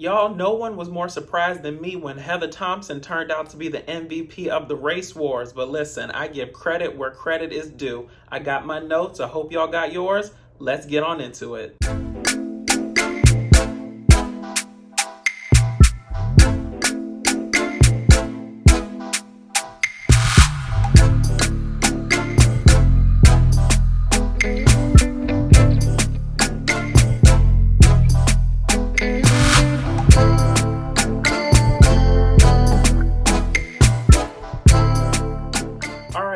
Y'all, no one was more surprised than me when Heather Thompson turned out to be the MVP of the race wars. But listen, I give credit where credit is due. I got my notes. I hope y'all got yours. Let's get on into it.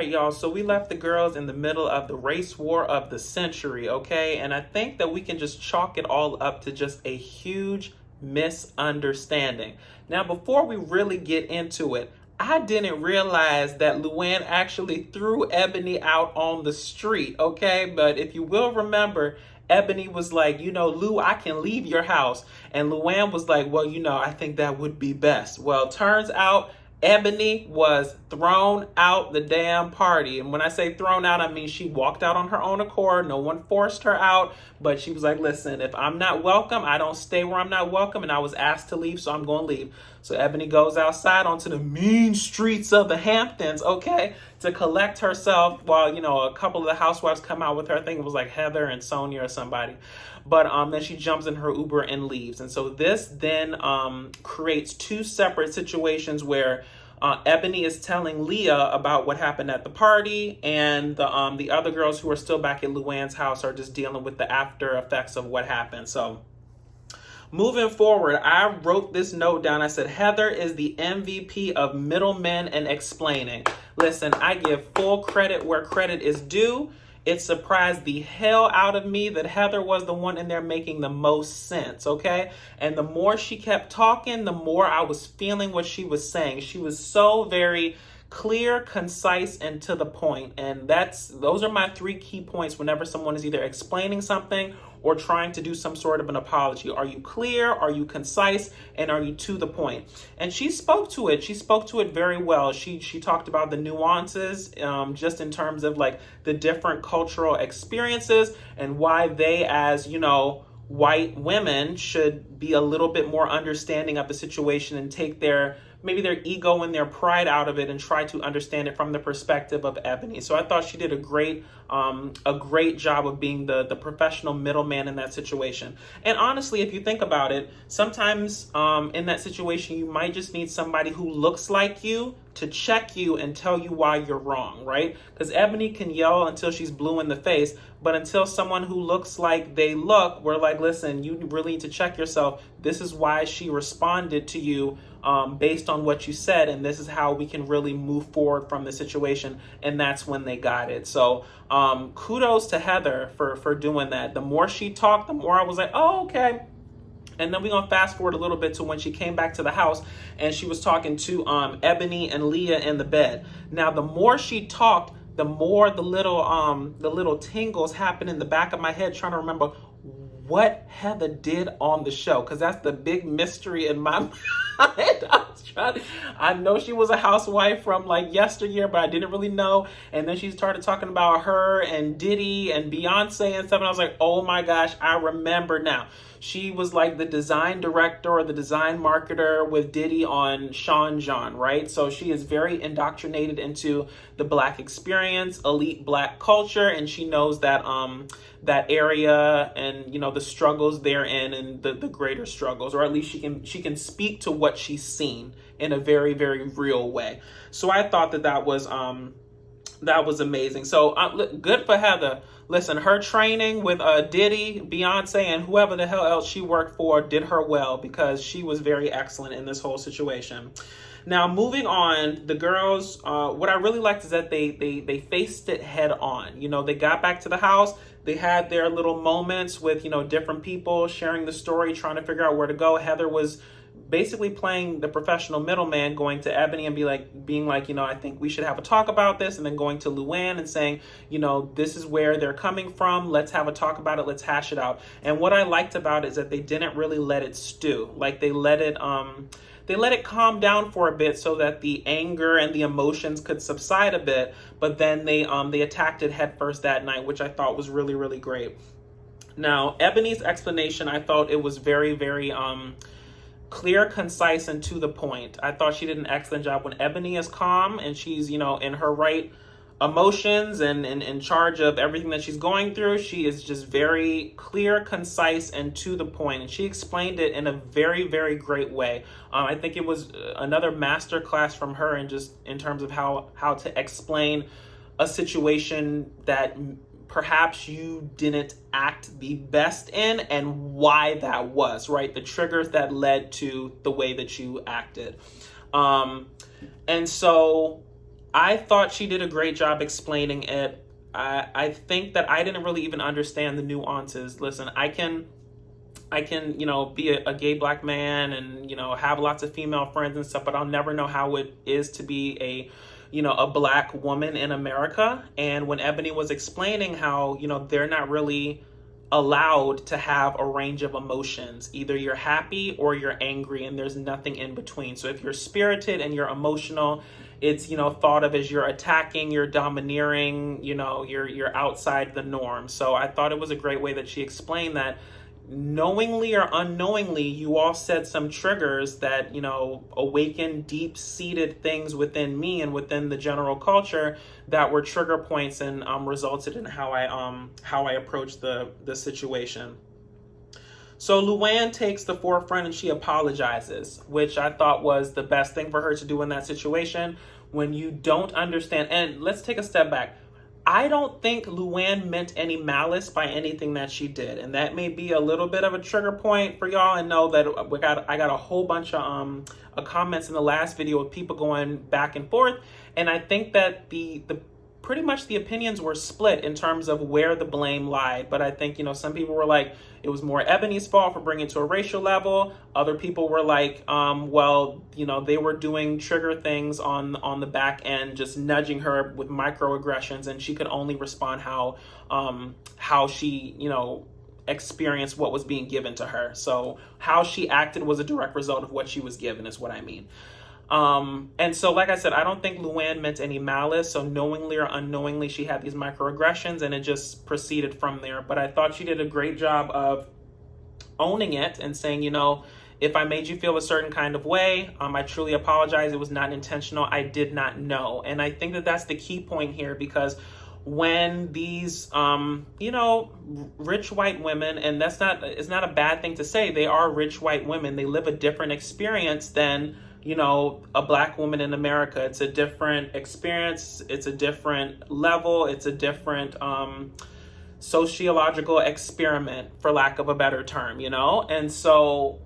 Y'all, so we left the girls in the middle of the race war of the century, okay? And I think that we can just chalk it all up to just a huge misunderstanding. Now, before we really get into it, I didn't realize that LuAnn actually threw Ebony out on the street, okay? But if you will remember, Ebony was like, Lu, I can leave your house. And LuAnn was like, well, I think that would be best. Well, turns out Ebony was thrown out the damn party. And when I say thrown out, I mean she walked out on her own accord. No one forced her out. But she was like, listen, if I'm not welcome, I don't stay where I'm not welcome. And I was asked to leave, so I'm going to leave. So Ebony goes outside onto the mean streets of the Hamptons, okay, to collect herself while, a couple of the housewives come out with her. I think it was like Heather and Sonia or somebody. But then she jumps in her Uber and leaves. And so this then creates two separate situations where Ebony is telling Leah about what happened at the party, and the other girls who are still back at LuAnn's house are just dealing with the after effects of what happened. So moving forward, I wrote this note down. I said, Heather is the MVP of middlemen and explaining. Listen, I give full credit where credit is due. It surprised the hell out of me that Heather was the one in there making the most sense, okay? And the more she kept talking, the more I was feeling what she was saying. She was so very clear, concise, and to the point. And those are my three key points whenever someone is either explaining something or trying to do some sort of an apology. Are you clear? Are you concise? And are you to the point? And she spoke to it. She spoke to it very well. She talked about the nuances, just in terms of like the different cultural experiences and why they, as white women, should be a little bit more understanding of the situation and take maybe their ego and their pride out of it and try to understand it from the perspective of Ebony. So I thought she did a great job of being the professional middleman in that situation. And honestly, if you think about it, sometimes in that situation, you might just need somebody who looks like you to check you and tell you why you're wrong, right? Because Ebony can yell until she's blue in the face, but until someone who looks like they look, we're like, listen, you really need to check yourself. This is why she responded to you based on what you said, and this is how we can really move forward from the situation. And that's when they got it. So kudos to Heather for doing that. The more she talked, the more I was like, oh, okay. And then we're going to fast forward a little bit to when she came back to the house and she was talking to Ebony and Leah in the bed. Now, the more she talked, the more the little tingles happened in the back of my head trying to remember what Heather did on the show, because that's the big mystery in my mind. I know she was a housewife from like yesteryear, but I didn't really know. And then she started talking about her and Diddy and Beyonce and stuff. And I was like, oh my gosh, I remember now. She was like the design director or the design marketer with Diddy on Sean John, right? So she is very indoctrinated into the Black experience, elite Black culture, and she knows that that area and the struggles therein and the greater struggles, or at least she can speak to what she's seen in a very, very real way. So I thought that was amazing. So good for Heather. Listen, her training with Diddy, Beyonce, and whoever the hell else she worked for did her well, because she was very excellent in this whole situation. Now, moving on, the girls, what I really liked is that they faced it head on. They got back to the house. They had their little moments with, different people sharing the story, trying to figure out where to go. Heather was basically playing the professional middleman, going to Ebony and being like, I think we should have a talk about this, and then going to LuAnn and saying, this is where they're coming from. Let's have a talk about it. Let's hash it out. And what I liked about it is that they didn't really let it stew. Like they let it calm down for a bit so that the anger and the emotions could subside a bit. But then they attacked it headfirst that night, which I thought was really, really great. Now, Ebony's explanation, I thought it was very, very clear, concise, and to the point. I thought she did an excellent job. When Ebony is calm and she's, you know, in her right emotions and in charge of everything that she's going through, she is just very clear, concise, and to the point. And she explained it in a very, very great way. I think it was another master class from her, and just in terms of how to explain a situation that perhaps you didn't act the best in, and why that was, right? The triggers that led to the way that you acted. And so I thought she did a great job explaining it. I think that I didn't really even understand the nuances. Listen, I can, you know, be a gay black man and, you know, have lots of female friends and stuff, but I'll never know how it is to be a black woman in America. And when Ebony was explaining how, you know, they're not really allowed to have a range of emotions. Either you're happy or you're angry, and there's nothing in between. So if you're spirited and you're emotional, it's, you know, thought of as you're attacking, you're domineering, you know, you're outside the norm. So I thought it was a great way that she explained that, knowingly or unknowingly, you all said some triggers that, you know, awakened deep-seated things within me and within the general culture that were trigger points, and resulted in how I approached the situation. So LuAnn takes the forefront and she apologizes, which I thought was the best thing for her to do in that situation. When you don't understand, and let's take a step back. I don't think LuAnn meant any malice by anything that she did. And that may be a little bit of a trigger point for y'all. And know that I got a whole bunch of comments in the last video with people going back and forth. And I think that the pretty much the opinions were split in terms of where the blame lied. But I think, you know, some people were like, it was more Ebony's fault for bringing it to a racial level. Other people were like, well, you know, they were doing trigger things on the back end, just nudging her with microaggressions, and she could only respond how she, you know, experienced what was being given to her. So how she acted was a direct result of what she was given, is what I mean. And so, like I said, I don't think LuAnn meant any malice. So knowingly or unknowingly, she had these microaggressions, and it just proceeded from there. But I thought she did a great job of owning it and saying, you know, if I made you feel a certain kind of way, I truly apologize. It was not intentional. I did not know. And I think that that's the key point here, because when these, you know, rich white women, and it's not a bad thing to say, they are rich white women. They live a different experience than, you know, a black woman in America. It's a different experience. It's a different level. It's a different sociological experiment, for lack of a better term, you know? And so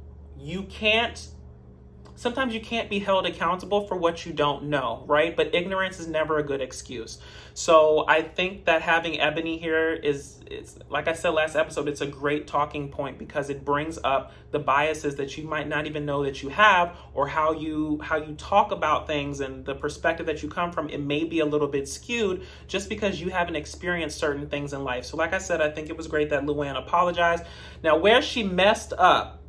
sometimes you can't be held accountable for what you don't know, right? But ignorance is never a good excuse. So I think that having Ebony here it's like I said last episode, it's a great talking point, because it brings up the biases that you might not even know that you have, or how you talk about things, and the perspective that you come from. It may be a little bit skewed just because you haven't experienced certain things in life. So like I said, I think it was great that LuAnn apologized. Now, where she messed up,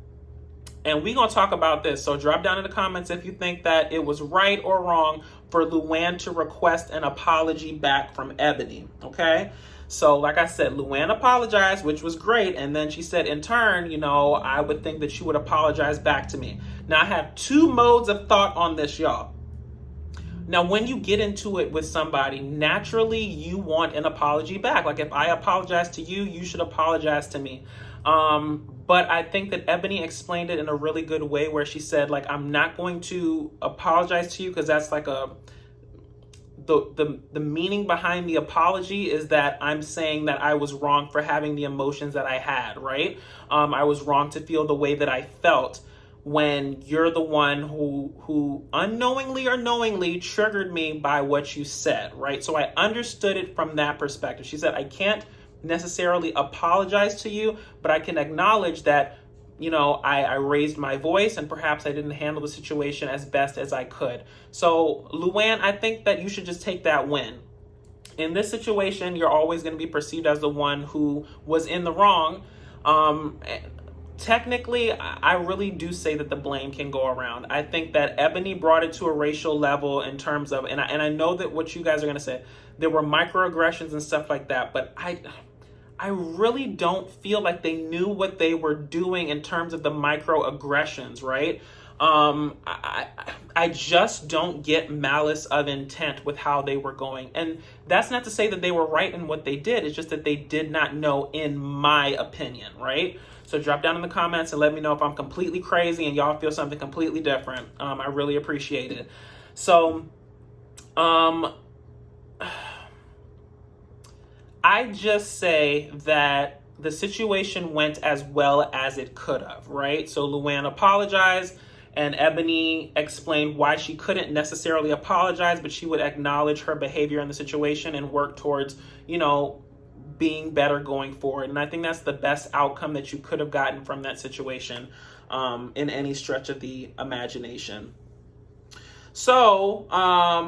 and we're going to talk about this. So drop down in the comments if you think that it was right or wrong for LuAnn to request an apology back from Ebony, okay? So like I said, LuAnn apologized, which was great. And then she said, in turn, you know, I would think that you would apologize back to me. Now, I have two modes of thought on this, y'all. Now, when you get into it with somebody, naturally you want an apology back. Like, if I apologize to you, you should apologize to me. But I think that Ebony explained it in a really good way, where she said, like, I'm not going to apologize to you, because that's like the meaning behind the apology is that I'm saying that I was wrong for having the emotions that I had, right? I was wrong to feel the way that I felt when you're the one who unknowingly or knowingly triggered me by what you said, right? So I understood it from that perspective. She said, I can't necessarily apologize to you, but I can acknowledge that, you know, I raised my voice, and perhaps I didn't handle the situation as best as I could. So LuAnn, I think that you should just take that win. In this situation, you're always going to be perceived as the one who was in the wrong. Technically, I really do say that the blame can go around. I think that Ebony brought it to a racial level in terms of, and I know that what you guys are going to say, there were microaggressions and stuff like that, but I really don't feel like they knew what they were doing in terms of the microaggressions, right? I just don't get malice of intent with how they were going. And that's not to say that they were right in what they did. It's just that they did not know, in my opinion, right? So drop down in the comments and let me know if I'm completely crazy and y'all feel something completely different. I really appreciate it. So, I just say that the situation went as well as it could have, right? So LuAnn apologized, and Ebony explained why she couldn't necessarily apologize, but she would acknowledge her behavior in the situation and work towards, being better going forward. And I think that's the best outcome that you could have gotten from that situation, in any stretch of the imagination. So,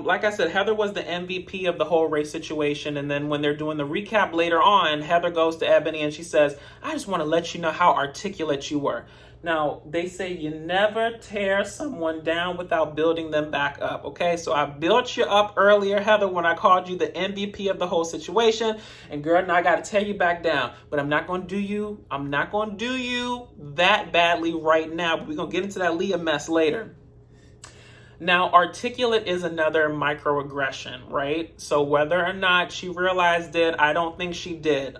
like I said, Heather was the MVP of the whole race situation. And then when they're doing the recap later on, Heather goes to Ebony and she says, I just want to let you know how articulate you were. Now, they say you never tear someone down without building them back up, okay? So I built you up earlier, Heather, when I called you the MVP of the whole situation. And girl, now I got to tear you back down. But I'm not going to do you that badly right now. But we're going to get into that Leah mess later. Now, articulate is another microaggression, right? So whether or not she realized it, I don't think she did.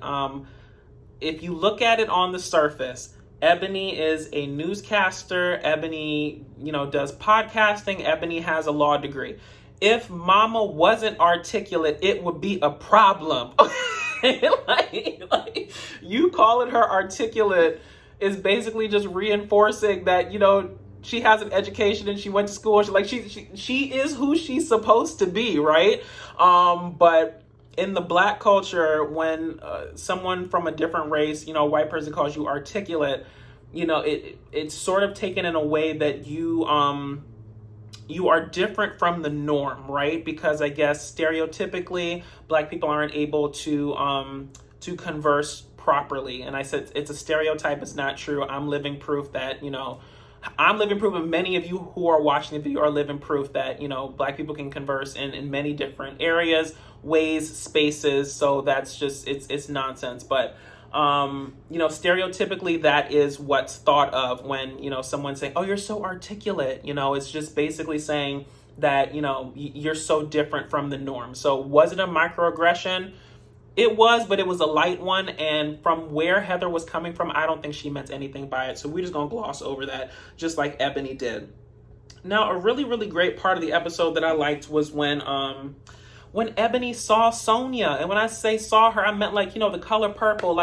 If you look at it on the surface, Ebony is a newscaster. Ebony, does podcasting. Ebony has a law degree. If Mama wasn't articulate, it would be a problem. like you calling her articulate is basically just reinforcing that, she has an education and she went to school. She is who she's supposed to be, right? But in the Black culture, when someone from a different race, a white person calls you articulate, it's sort of taken in a way that you are different from the norm, right? Because I guess stereotypically, Black people aren't able to converse properly. And I said it's a stereotype. It's not true. I'm living proof that I'm living proof, and many of you who are watching the video are living proof that, Black people can converse in many different areas, ways, spaces. So that's just, it's nonsense. But, stereotypically, that is what's thought of when, someone's saying, oh, you're so articulate. It's just basically saying that, you're so different from the norm. So was it a microaggression? It was, but it was a light one. And from where Heather was coming from, I don't think she meant anything by it. So we're just going to gloss over that, just like Ebony did. Now, a really, really great part of the episode that I liked was when Ebony saw Sonia. And when I say saw her, I meant the color purple.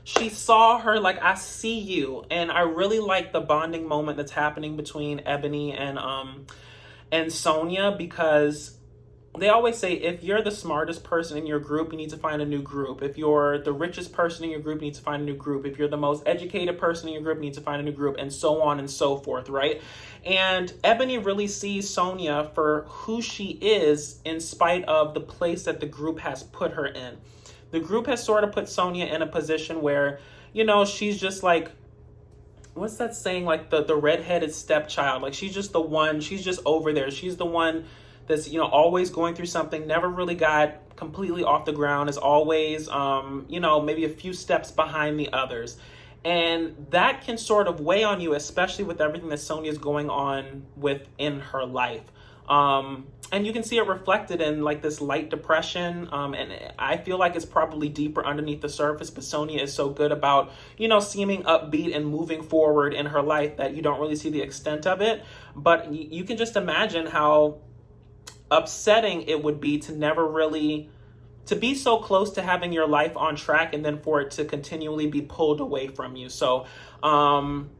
She saw her I see you. And I really like the bonding moment that's happening between Ebony and Sonia, because they always say, if you're the smartest person in your group, you need to find a new group. If you're the richest person in your group, you need to find a new group. If you're the most educated person in your group, you need to find a new group, and so on and so forth, right? And Ebony really sees Sonia for who she is in spite of the place that the group has put her in. The group has sort of put Sonia in a position where, she's just what's that saying? The redheaded stepchild. She's just the one, she's just over there. She's the one that's, always going through something, never really got completely off the ground, is always, maybe a few steps behind the others. And that can sort of weigh on you, especially with everything that Sonia's going on with in her life. And you can see it reflected in this light depression. And I feel like it's probably deeper underneath the surface, but Sonia is so good about, seeming upbeat and moving forward in her life that you don't really see the extent of it. But you can just imagine how upsetting it would be to be so close to having your life on track and then for it to continually be pulled away from you. So, and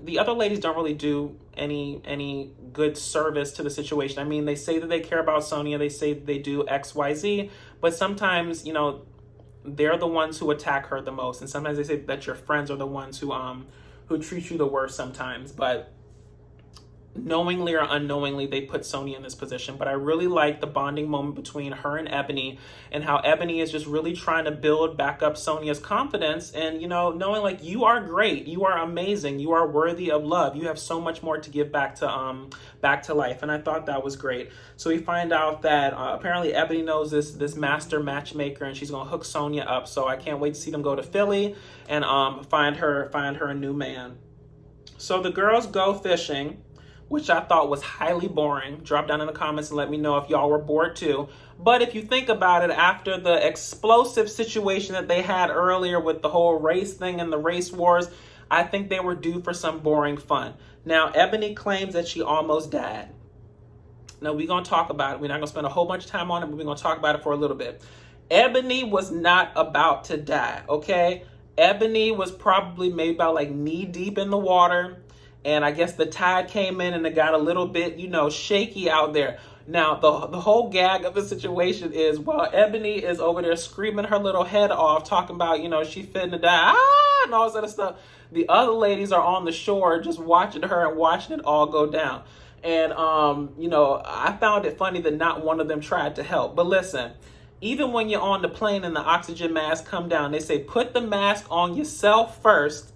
the other ladies don't really do any good service to the situation. I mean, they say that they care about Sonia. They say they do X, Y, Z, but sometimes, they're the ones who attack her the most. And sometimes they say that your friends are the ones who treat you the worst sometimes. But knowingly or unknowingly, they put Sonia in this position. But I really like the bonding moment between her and Ebony, and how Ebony is just really trying to build back up Sonia's confidence, and, you know, knowing like, you are great, you are amazing, you are worthy of love, you have so much more to give back to life. And I thought that was great. So we find out that apparently Ebony knows this master matchmaker, and she's gonna hook Sonia up. So I can't wait to see them go to Philly and find her a new man. So the girls go fishing, which I thought was highly boring. Drop down in the comments and let me know if y'all were bored too. But if you think about it, after the explosive situation that they had earlier with the whole race thing and the race wars, I think they were due for some boring fun. Now, Ebony claims that she almost died. Now, we're going to talk about it. We're not going to spend a whole bunch of time on it, but we're going to talk about it for a little bit. Ebony was not about to die, okay? Ebony was probably maybe about like knee deep in the water. And I guess the tide came in and it got a little bit, you know, shaky out there. Now, the whole gag of the situation is, while Ebony is over there screaming her little head off, talking about, you know, she finna die, and all this other stuff, the other ladies are on the shore just watching her and watching it all go down. And, you know, I found it funny that not one of them tried to help. But listen, even when you're on the plane and the oxygen mask come down, they say, put the mask on yourself first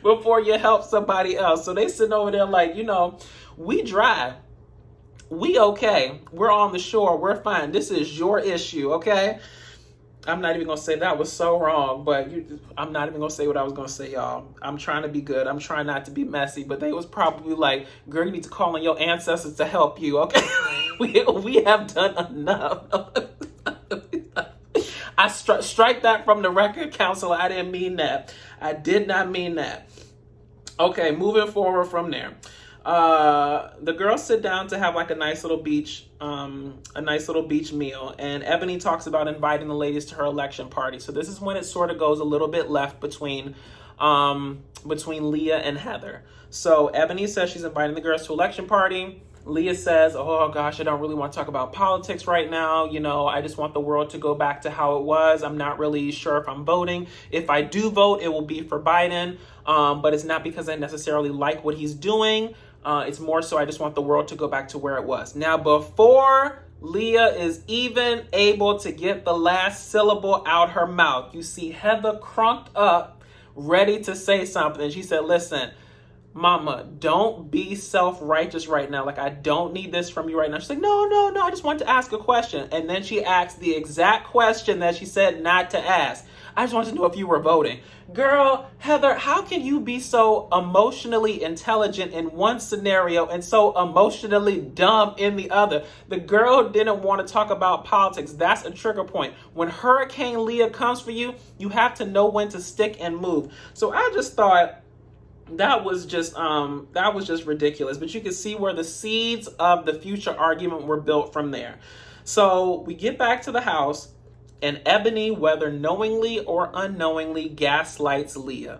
before you help somebody else. So they sitting over there like, you know, we drive. We okay. We're on the shore. We're fine. This is your issue, okay? I'm not even going to say that was so wrong, but I'm not even going to say what I was going to say, y'all. I'm trying to be good. I'm trying not to be messy, but they was probably like, girl, you need to call on your ancestors to help you, okay? we have done enough. I strike that from the record, counselor. I didn't mean that. I did not mean that. Okay, moving forward from there. The girls sit down to have like a nice little beach meal, and Ebony talks about inviting the ladies to her election party. So this is when it sort of goes a little bit left between Leah and Heather. So Ebony says she's inviting the girls to election party. Leah says, oh gosh, I don't really want to talk about politics right now. You know, I just want the world to go back to how it was. I'm not really sure if I'm voting. If I do vote, it will be for Biden. But it's not because I necessarily like what he's doing. It's more so I just want the world to go back to where it was. Now, before Leah is even able to get the last syllable out her mouth, you see Heather crunked up, ready to say something. She said, listen, Mama, don't be self-righteous right now. Like, I don't need this from you right now. She's like, no, I just want to ask a question. And then she asked the exact question that she said not to ask. I just wanted to know if you were voting. Girl, Heather, how can you be so emotionally intelligent in one scenario and so emotionally dumb in the other? The girl didn't want to talk about politics. That's a trigger point. When Hurricane Leah comes for you, you have to know when to stick and move. So I just thought that was just ridiculous. But you can see where the seeds of the future argument were built from there. So we get back to the house, and Ebony, whether knowingly or unknowingly, gaslights Leah.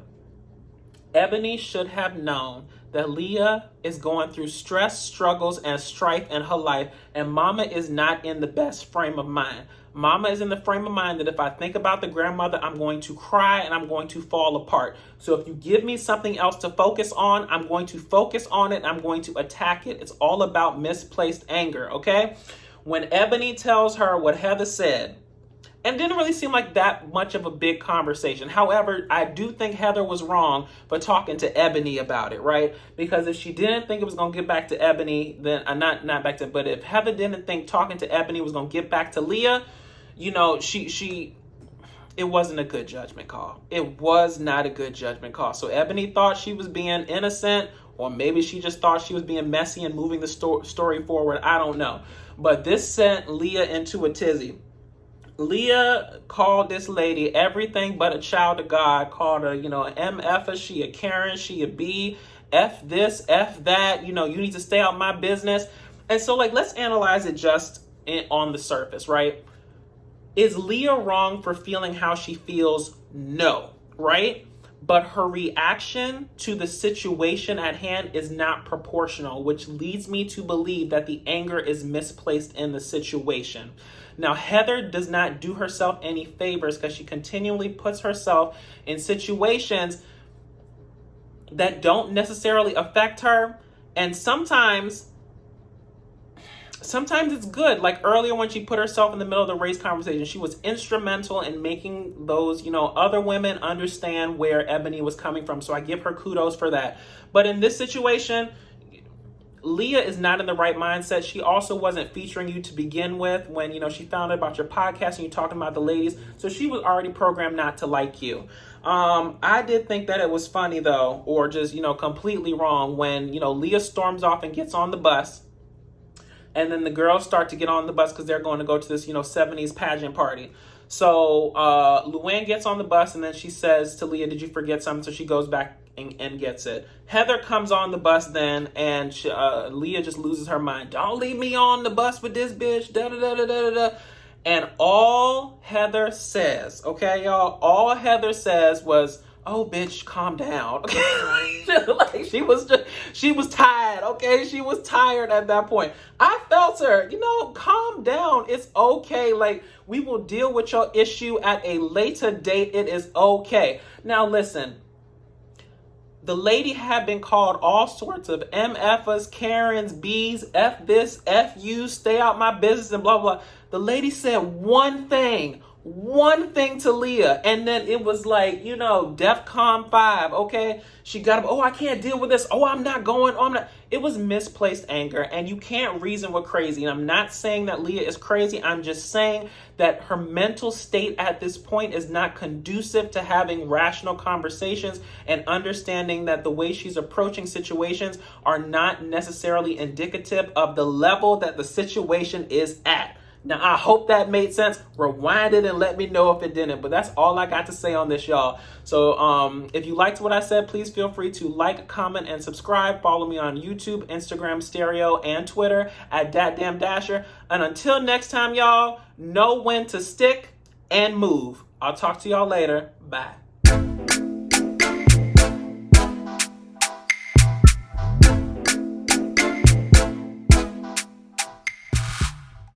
Ebony should have known that Leah is going through stress, struggles, and strife in her life, and Mama is not in the best frame of mind. Mama is in the frame of mind that if I think about the grandmother, I'm going to cry and I'm going to fall apart. So if you give me something else to focus on, I'm going to focus on it and I'm going to attack it. It's all about misplaced anger, okay? When Ebony tells her what Heather said, and it didn't really seem like that much of a big conversation. However, I do think Heather was wrong for talking to Ebony about it, right? Because if she didn't think it was going to get back to Ebony, then not back to, but if Heather didn't think talking to Ebony was going to get back to Leah, you know, it wasn't a good judgment call. It was not a good judgment call. So Ebony thought she was being innocent, or maybe she just thought she was being messy and moving the story forward. I don't know. But this sent Leah into a tizzy. Leah called this lady everything but a child of God, called her, you know, an MF, she a Karen, she a B, F this, F that, you know, you need to stay out my business. And so, like, let's analyze it just on the surface, right? Is Leah wrong for feeling how she feels? No, right? But her reaction to the situation at hand is not proportional, which leads me to believe that the anger is misplaced in the situation. Now, Heather does not do herself any favors because she continually puts herself in situations that don't necessarily affect her. And sometimes it's good. Like earlier when she put herself in the middle of the race conversation, she was instrumental in making those, other women understand where Ebony was coming from. So I give her kudos for that. But in this situation, Leah is not in the right mindset. She also wasn't featuring you to begin with when, she found out about your podcast and you talking about the ladies. So she was already programmed not to like you. I did think that it was funny though, or just, completely wrong when, Leah storms off and gets on the bus. And then the girls start to get on the bus because they're going to go to this, 70s pageant party. So LuAnn gets on the bus and then she says to Leah, did you forget something? So she goes back and gets it. Heather comes on the bus then and Leah just loses her mind. Don't leave me on the bus with this bitch. Da, da, da, da, da, da. And all Heather says, okay, y'all, all Heather says was, oh, bitch, calm down. Like she was tired, okay? She was tired at that point. I felt her, calm down. It's okay. Like, we will deal with your issue at a later date. It is okay. Now, listen. The lady had been called all sorts of MFers, Karens, Bs, F this, F you, stay out my business, and blah, blah. The lady said one thing to Leah, and then it was like, DEFCON 5, okay? She got up, oh, I can't deal with this. Oh, I'm not going. Oh, I'm not. It was misplaced anger, and you can't reason with crazy. And I'm not saying that Leah is crazy. I'm just saying that her mental state at this point is not conducive to having rational conversations and understanding that the way she's approaching situations are not necessarily indicative of the level that the situation is at. Now, I hope that made sense. Rewind it and let me know if it didn't. But that's all I got to say on this, y'all. So if you liked what I said, please feel free to like, comment, and subscribe. Follow me on YouTube, Instagram, Stereo, and Twitter at DatDamnDasher. And until next time, y'all, know when to stick and move. I'll talk to y'all later. Bye.